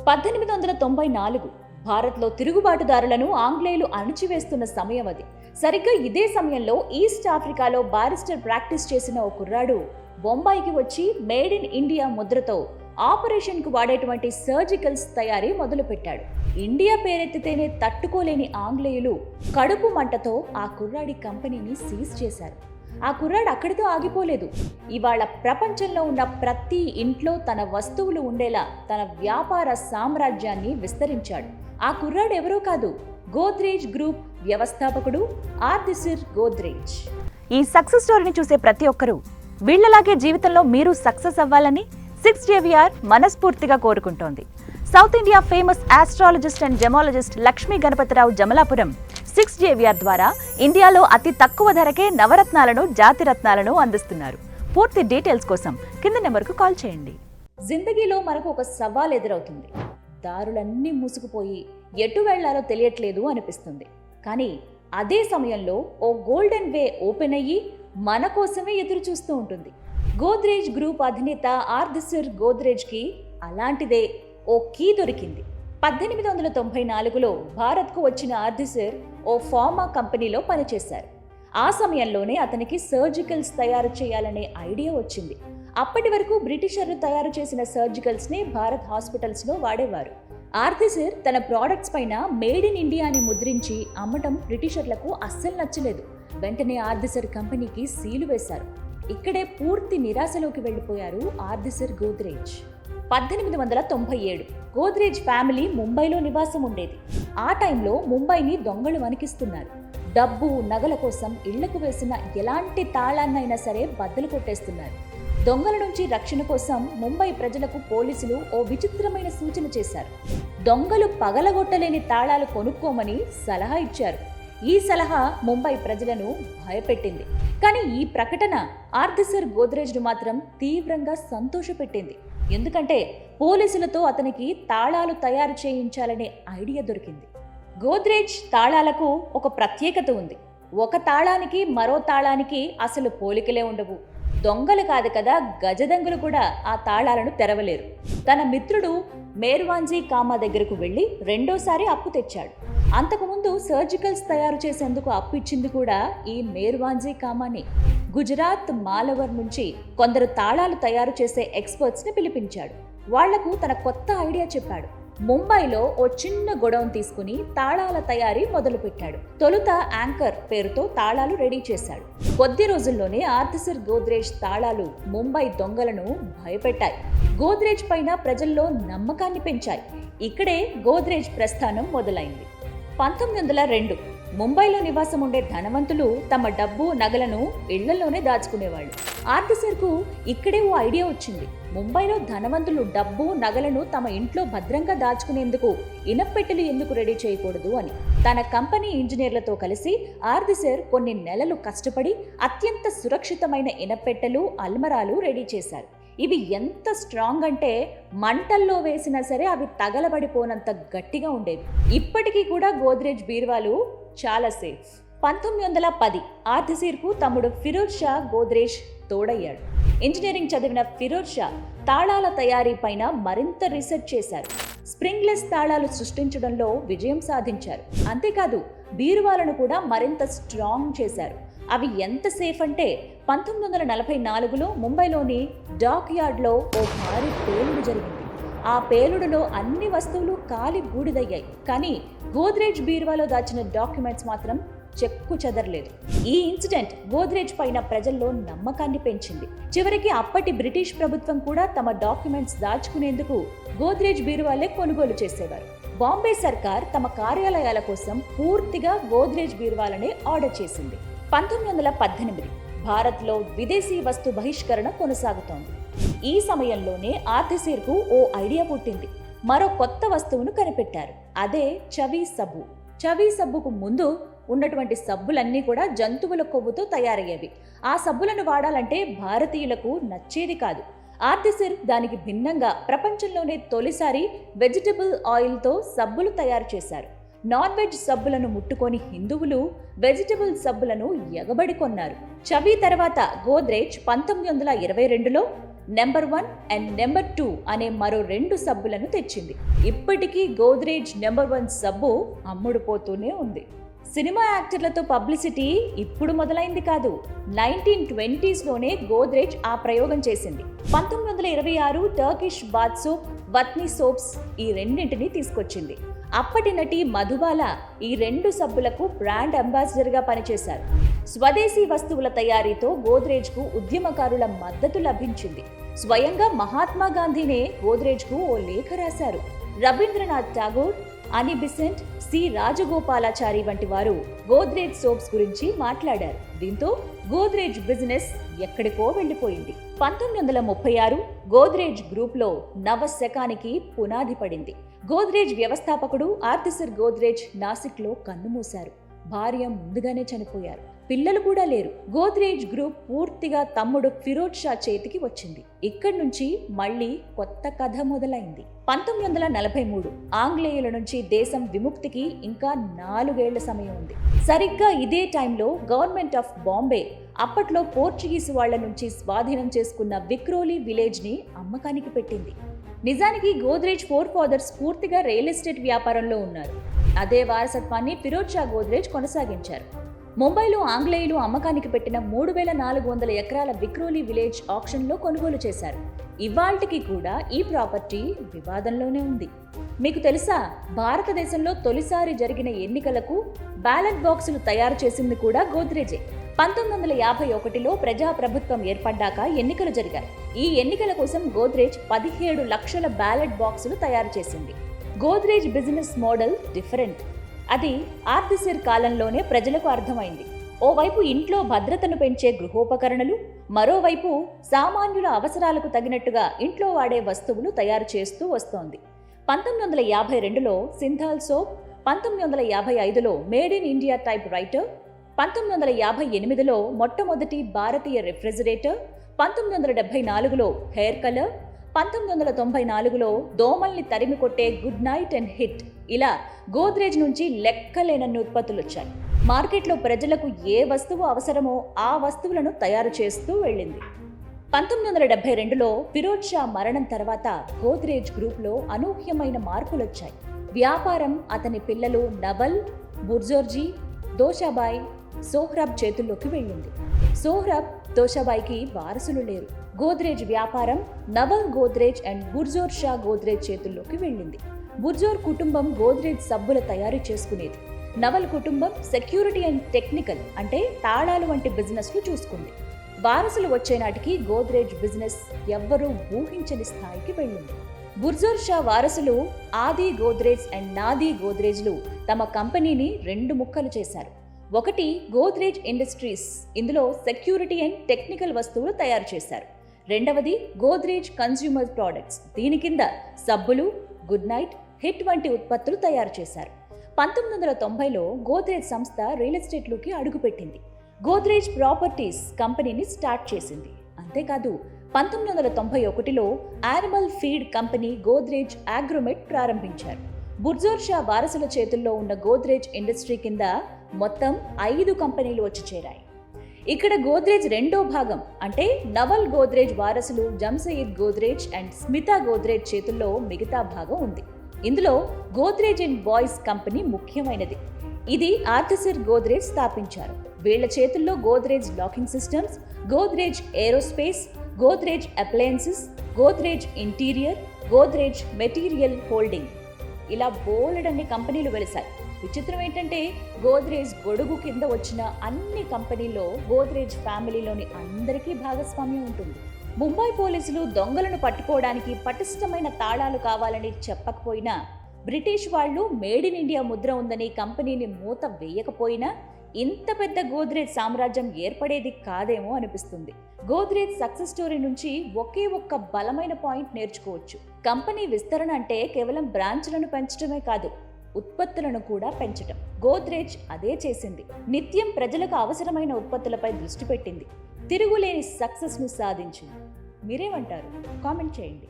1894 భారత్లో తిరుగుబాటుదారులను ఆంగ్లేయులు అణచివేస్తున్న సమయం అది. సరిగ్గా ఇదే సమయంలో ఈస్ట్ ఆఫ్రికాలో బారిస్టర్ ప్రాక్టీస్ చేసిన ఓ కుర్రాడు బొంబాయికి వచ్చి మేడ్ ఇన్ ఇండియా ముద్రతో ఆపరేషన్కు వాడేటువంటి సర్జికల్స్ తయారీ మొదలుపెట్టాడు. ఇండియా పేరెత్తితేనే తట్టుకోలేని ఆంగ్లేయులు కడుపు మంటతో ఆ కుర్రాడి కంపెనీని సీజ్ చేశారు. ఆ కుర్రాడు అక్కడితో ఆగిపోలేదు. ఇవాళ ప్రపంచంలో ఉన్న ప్రతి ఇంట్లో తన వస్తువులు ఉండేలా తన వ్యాపార సామ్రాజ్యాన్ని విస్తరించాడు. ఆ కుర్రాడు ఎవరో కాదు, గోద్రేజ్ గ్రూప్ వ్యవస్థాపకుడు ఆర్థర్ గోద్రేజ్. ఈ సక్సెస్ స్టోరీని చూసే ప్రతి ఒక్కరూ వీళ్లలాగే జీవితంలో మీరు సక్సెస్ అవ్వాలని 6JVR మనస్ఫూర్తిగా కోరుకుంటోంది. South India famous astrologer and gemologist Lakshmi Ganapathirao Jamalapuram 6JVR ద్వారా ఇండియాలో అతి తక్కువ ధరకే నవరత్నాలను, జాతిరత్నాలను అందిస్తున్నారు. పూర్తి డీటెయిల్స్ కోసం కింద నెంబర్కు కాల్ చేయండి. జిందగీలో మనకు ఒక సవాల్ ఎదురవుతుంది. దారులన్నీ మూసుకుపోయి ఎటు వెళ్లాలో తెలియట్లేదు అనిపిస్తుంది. కానీ అదే సమయంలో ఓ గోల్డెన్ వే ఓపెన్ అయ్యి మన కోసమే ఎదురు చూస్తూ ఉంటుంది. గోద్రేజ్ గ్రూప్ అధినేత ఆర్థర్ గోద్రేజ్కి అలాంటిదే ఓ కీ దొరికింది. 1894లో భారత్కు వచ్చిన ఆర్థర్ ఓ ఫార్మా కంపెనీలో పనిచేశారు. ఆ సమయంలోనే అతనికి సర్జికల్స్ తయారు చేయాలనే ఐడియా వచ్చింది. అప్పటి వరకు బ్రిటిషర్లు తయారు చేసిన సర్జికల్స్ని భారత్ హాస్పిటల్స్లో వాడేవారు. ఆర్థర్ తన ప్రోడక్ట్స్ పైన మేడ్ ఇన్ ఇండియా అని ముద్రించి అమ్మటం బ్రిటిషర్లకు అస్సలు నచ్చలేదు. వెంటనే ఆర్థర్ కంపెనీకి సీలు వేశారు. ఇక్కడే పూర్తి నిరాశలోకి వెళ్లిపోయారు ఆర్థర్ గోద్రేజ్. 1897 గోద్రేజ్ ఫ్యామిలీ ముంబైలో నివాసం ఉండేది. ఆ టైంలో ముంబైని దొంగలు వణికిస్తున్నారు. డబ్బు, నగల కోసం ఇళ్లకు వేసిన ఎలాంటి తాళాన్నైనా సరే బద్దలు కొట్టేస్తున్నారు. దొంగల నుంచి రక్షణ కోసం ముంబై ప్రజలకు పోలీసులు ఓ విచిత్రమైన సూచన చేశారు. దొంగలు పగలగొట్టలేని తాళాలు కొనుక్కోమని సలహా ఇచ్చారు. ఈ సలహా ముంబై ప్రజలను భయపెట్టింది. కానీ ఈ ప్రకటన ఆర్థర్ గోద్రేజ్ను మాత్రం తీవ్రంగా సంతోషపెట్టింది. ఎందుకంటే పోలీసులతో అతనికి తాళాలు తయారు చేయించాలనే ఐడియా దొరికింది. గోద్రేజ్ తాళాలకు ఒక ప్రత్యేకత ఉంది. ఒక తాళానికి మరో తాళానికి అసలు పోలికలే ఉండవు. దొంగలు కాదు కదా, గజదొంగలు కూడా ఆ తాళాలను తెరవలేరు. తన మిత్రుడు మేర్వాంజీ కామా దగ్గరకు వెళ్లి రెండోసారి అప్పు తెచ్చాడు. అంతకుముందు సర్జికల్స్ తయారు చేసేందుకు అప్పు ఇచ్చింది కూడా ఈ మేర్వాంజీ కామాని. గుజరాత్, మాలవర్ నుంచి కొందరు తాళాలు తయారు చేసే ఎక్స్పర్ట్స్ని పిలిపించాడు. వాళ్లకు తన కొత్త ఐడియా చెప్పాడు. ముంబైలో ఓ చిన్న గొడౌన్ తీసుకుని తాళాల తయారీ మొదలుపెట్టాడు. తొలుత యాంకర్ పేరుతో తాళాలు రెడీ చేశాడు. కొద్ది రోజుల్లోనే ఆర్థర్ గోద్రేజ్ తాళాలు ముంబై దొంగలను భయపెట్టాయి. గోద్రేజ్ పైన ప్రజల్లో నమ్మకాన్ని పెంచాయి. ఇక్కడే గోద్రేజ్ ప్రస్థానం మొదలైంది. 1902 ముంబైలో నివాసం ఉండే ధనవంతులు తమ డబ్బు, నగలను ఇళ్లలోనే దాచుకునేవాళ్ళు. ఆర్థర్కు ఇక్కడే ఓ ఐడియా వచ్చింది. ముంబైలో ధనవంతులు డబ్బు, నగలను తమ ఇంట్లో భద్రంగా దాచుకునేందుకు ఇనప్పెట్టెలు ఎందుకు రెడీ చేయకూడదు అని తన కంపెనీ ఇంజనీర్లతో కలిసి ఆర్థర్ కొన్ని నెలలు కష్టపడి అత్యంత సురక్షితమైన ఇనప్పెట్టెలు, అల్మరాలు రెడీ చేశారు. ఇవి ఎంత స్ట్రాంగ్ అంటే మంటల్లో వేసినా సరే అవి తగలబడిపోనంత గట్టిగా ఉండేవి. ఇప్పటికీ కూడా గోద్రేజ్ బీరువాలు చాలా సేఫ్. 1910 ఆర్థర్కు తమ్ముడు ఫిరోజ్ షా గోద్రేజ్ తోడయ్యాడు. ఇంజనీరింగ్ చదివిన ఫిరోజ్ షా తాళాల తయారీ పైన మరింత రీసెర్చ్ చేశారు. స్ప్రింగ్లెస్ తాళాలు సృష్టించడంలో విజయం సాధించారు. అంతేకాదు బీరువాలను కూడా మరింత స్ట్రాంగ్ చేశారు. అవి ఎంత సేఫ్ అంటే 1944లో ముంబైలోని డాక్ యార్డ్లో ఓ భారీ పేలుడు జరిగింది. ఆ పేలుడులో అన్ని వస్తువులు కాలి బూడిదయ్యాయి. కానీ గోద్రేజ్ బీరువాలో దాచిన డాక్యుమెంట్స్ మాత్రం చెక్కు చెదరలేదు. ఈ ఇన్సిడెంట్ గోద్రేజ్ పైన ప్రజల్లో నమ్మకాన్ని పెంచింది. చివరికి అప్పటి బ్రిటిష్ ప్రభుత్వం కూడా తమ డాక్యుమెంట్స్ దాచుకునేందుకు గోద్రేజ్ బీరువాలే కొనుగోలు చేసేవారు. బాంబే సర్కార్ తమ కార్యాలయాల కోసం పూర్తిగా గోద్రేజ్ బీరువాలనే ఆర్డర్ చేసింది. 1918 భారత్లో విదేశీ వస్తు బహిష్కరణ కొనసాగుతోంది. ఈ సమయంలోనే ఆర్థర్కు ఓ ఐడియా పుట్టింది. మరో కొత్త వస్తువును కనిపెట్టారు. అదే చవీ సబ్బు. చవీ సబ్బుకు ముందు ఉన్నటువంటి సబ్బులన్నీ కూడా జంతువుల కొవ్వుతో తయారయ్యేవి. ఆ సబ్బులను వాడాలంటే భారతీయులకు నచ్చేది కాదు. ఆర్థర్ దానికి భిన్నంగా ప్రపంచంలోనే తొలిసారి వెజిటబుల్ ఆయిల్తో సబ్బులు తయారు చేశారు. నాన్ వెజ్ సబ్బులను ముట్టుకొని హిందువులు వెజిటబుల్ సబ్బులను ఎగబడి కొన్నారు. చవీ తర్వాత గోద్రేజ్ 1922లో నెంబర్ 1 అండ్ నెంబర్ 2 అనే మరో 2 సబ్బులను తెచ్చింది. ఇప్పటికీ గోద్రేజ్ నెంబర్ 1 సబ్బు అమ్ముడుపోతూనే ఉంది. సినిమా యాక్టర్లతో పబ్లిసిటీ ఇప్పుడు మొదలైంది కాదు, 1920s గోద్రేజ్ ఆ ప్రయోగం చేసింది. 1926 టర్కిష్ బాత్ సోప్, వత్ని సోప్స్ ఈ రెండింటిని తీసుకొచ్చింది. అప్పటి నటి మధుబాల ఈ 2 సబ్బులకు బ్రాండ్ అంబాసిడర్గా పనిచేశారు. స్వదేశీ వస్తువుల తయారీతో గోద్రేజ్కు ఉద్యమకారుల మద్దతు లభించింది. స్వయంగా మహాత్మా గాంధీనే గోద్రేజ్కు ఓ లేఖ రాశారు. రవీంద్రనాథ్ ఠాగూర్, అని బిసెంట్, సి రాజగోపాలాచారి వంటి వారు గోద్రేజ్ సోప్స్ గురించి మాట్లాడారు. దీంతో గోద్రేజ్ బిజినెస్ ఎక్కడికో వెళ్లిపోయింది. 1936 గోద్రేజ్ గ్రూప్లో నవశకానికి పునాది పడింది. గోద్రేజ్ వ్యవస్థాపకుడు ఆర్థర్ గోద్రేజ్ నాసిక్లో కన్నుమూశారు. భార్య ముందుగానే చనిపోయారు. పిల్లలు కూడా లేరు. గోద్రేజ్ గ్రూప్ పూర్తిగా తమ్ముడు ఫిరోజ్ షా చేతికి వచ్చింది. ఇక్కడి నుంచి మళ్లీ కొత్త కథ మొదలైంది. 1943 ఆంగ్లేయుల నుంచి దేశం విముక్తికి ఇంకా 4 ఏళ్ల సమయం ఉంది. సరిగ్గా ఇదే టైంలో గవర్నమెంట్ ఆఫ్ బాంబే అప్పట్లో పోర్చుగీస్ వాళ్ల నుంచి స్వాధీనం చేసుకున్న విక్రోలీ విలేజ్ ని అమ్మకానికి పెట్టింది. నిజానికి గోద్రేజ్ ఫోర్ ఫాదర్స్ పూర్తిగా రియల్ ఎస్టేట్ వ్యాపారంలో ఉన్నారు. అదే వారసత్వాన్ని ఫిరోజ్ షా గోద్రేజ్ కొనసాగించారు. ముంబైలో ఆంగ్లేయులు అమ్మకానికి పెట్టిన 3400 ఎకరాల విక్రోలీ విలేజ్ ఆక్షన్లో కొనుగోలు చేశారు. ఇవాల్టికి కూడా ఈ ప్రాపర్టీ వివాదంలోనే ఉంది. మీకు తెలుసా, భారతదేశంలో తొలిసారి జరిగిన ఎన్నికలకు బ్యాలెట్ బాక్సులు తయారు చేసింది కూడా గోద్రేజే. 1951లో ప్రజాప్రభుత్వం ఏర్పడ్డాక ఎన్నికలు జరిగాయి. ఈ ఎన్నికల కోసం గోద్రేజ్ 17 లక్షల బ్యాలెట్ బాక్సులు తయారు చేసింది. Godrej business model different. అది ఆర్థర్ కాలంలోనే ప్రజలకు అర్థమైంది. ఓవైపు ఇంట్లో భద్రతను పెంచే గృహోపకరణలు, మరోవైపు సామాన్యుల అవసరాలకు తగినట్టుగా ఇంట్లో వాడే వస్తువులు తయారు చేస్తూ వస్తోంది. 1952లో సింథాల్ సోప్, 1955లో made in India typewriter, 1958లో మొట్టమొదటి భారతీయ రెఫ్రిజిరేటర్, 1974లో హెయిర్ కలర్, 1994లో దోమల్ని తరిమి కొట్టే గుడ్ నైట్ అండ్ హిట్, ఇలా గోద్రేజ్ నుంచి లెక్కలేనన్ని ఉత్పత్తులు వచ్చాయి. మార్కెట్లో ప్రజలకు ఏ వస్తువు అవసరమో ఆ వస్తువులను తయారు చేస్తూ వెళ్ళింది. 1972లో ఫిరోజ్ షా మరణం తర్వాత గోద్రేజ్ గ్రూప్లో అనూహ్యమైన మార్పులొచ్చాయి. వ్యాపారం అతని పిల్లలు నవల్, బుర్జోర్జీ, దోషాబాయ్, సోహ్రబ్ చేతుల్లోకి వెళ్ళింది. సోహ్రబ్, దోషాబాయ్కి వారసులు లేరు. గోద్రేజ్ వ్యాపారం నవల్ గోద్రేజ్ అండ్ బుర్జోర్ షా గోద్రేజ్ చేతుల్లోకి వెళ్ళింది. బుర్జోర్ కుటుంబం గోద్రేజ్ సబ్బుల తయారు చేసుకునేది. నవల్ కుటుంబం సెక్యూరిటీ అండ్ టెక్నికల్ అంటే తాళాలు వంటి బిజినెస్లు చూసుకుంది. వారసులు వచ్చే నాటికి గోద్రేజ్ బిజినెస్ ఎవ్వరూ ఊహించని స్థాయికి వెళ్ళింది. బుర్జోర్ షా వారసులు ఆది గోద్రేజ్ అండ్ నాది గోద్రేజ్లు తమ కంపెనీని 2 ముక్కలు చేశారు. ఒకటి గోద్రేజ్ ఇండస్ట్రీస్, ఇందులో సెక్యూరిటీ అండ్ టెక్నికల్ వస్తువులు తయారు చేశారు. రెండవది గోద్రేజ్ కన్స్యూమర్ ప్రొడక్ట్స్, దీని కింద సబ్బులు, గుడ్ నైట్, హిట్ వంటి ఉత్పత్తులు తయారు చేశారు. 1990లో గోద్రేజ్ సంస్థ రియల్ ఎస్టేట్లోకి అడుగుపెట్టింది. గోద్రేజ్ ప్రాపర్టీస్ కంపెనీని స్టార్ట్ చేసింది. అంతేకాదు 1991లో యానిమల్ ఫీడ్ కంపెనీ గోద్రేజ్ అగ్రోమెట్ ప్రారంభించారు. బుర్జోర్ షా వారసుల చేతుల్లో ఉన్న గోద్రేజ్ ఇండస్ట్రీ కింద మొత్తం 5 కంపెనీలు వచ్చి చేరాయి. ఇక్కడ గోద్రేజ్ రెండో భాగం అంటే నవల్ గోద్రేజ్ వారసులు జంసయిద్ గోద్రేజ్ అండ్ స్మితా గోద్రేజ్ చేతుల్లో మిగతా భాగం ఉంది. ఇందులో గోద్రేజ్ అండ్ బాయ్స్ కంపెనీ ముఖ్యమైనది. ఇది ఆర్థర్ గోద్రేజ్ స్థాపించారు. వీళ్ల చేతుల్లో Godrej locking systems, Godrej aerospace, Godrej appliances, Godrej interior, Godrej material holding, ఇలా బోలెడన్ని కంపెనీలు వెలిశాయి. విచిత్రం ఏంటంటే గోద్రేజ్ గొడుగు కింద వచ్చిన అన్ని కంపెనీల్లో గోద్రేజ్ ఫ్యామిలీలోని అందరికీ భాగస్వామ్యం ఉంటుంది. ముంబై పోలీసులు దొంగలను పట్టుకోవడానికి పటిష్టమైన తాళాలు కావాలని చెప్పకపోయినా, బ్రిటిష్ వాళ్ళు మేడ్ ఇన్ ఇండియా ముద్ర ఉందని కంపెనీని మూత వేయకపోయినా ఇంత పెద్ద గోద్రేజ్ సామ్రాజ్యం ఏర్పడేది కాదేమో అనిపిస్తుంది. గోద్రేజ్ సక్సెస్ స్టోరీ నుంచి ఒకే ఒక్క బలమైన పాయింట్ నేర్చుకోవచ్చు. కంపెనీ విస్తరణ అంటే కేవలం బ్రాంచ్లను పెంచడమే కాదు, ఉత్పత్తులను కూడా పెంచటం. గోద్రేజ్ అదే చేసింది. నిత్యం ప్రజలకు అవసరమైన ఉత్పత్తులపై దృష్టి పెట్టింది. తిరుగులేని సక్సెస్ను సాధించింది. మీరేమంటారు? కామెంట్ చేయండి.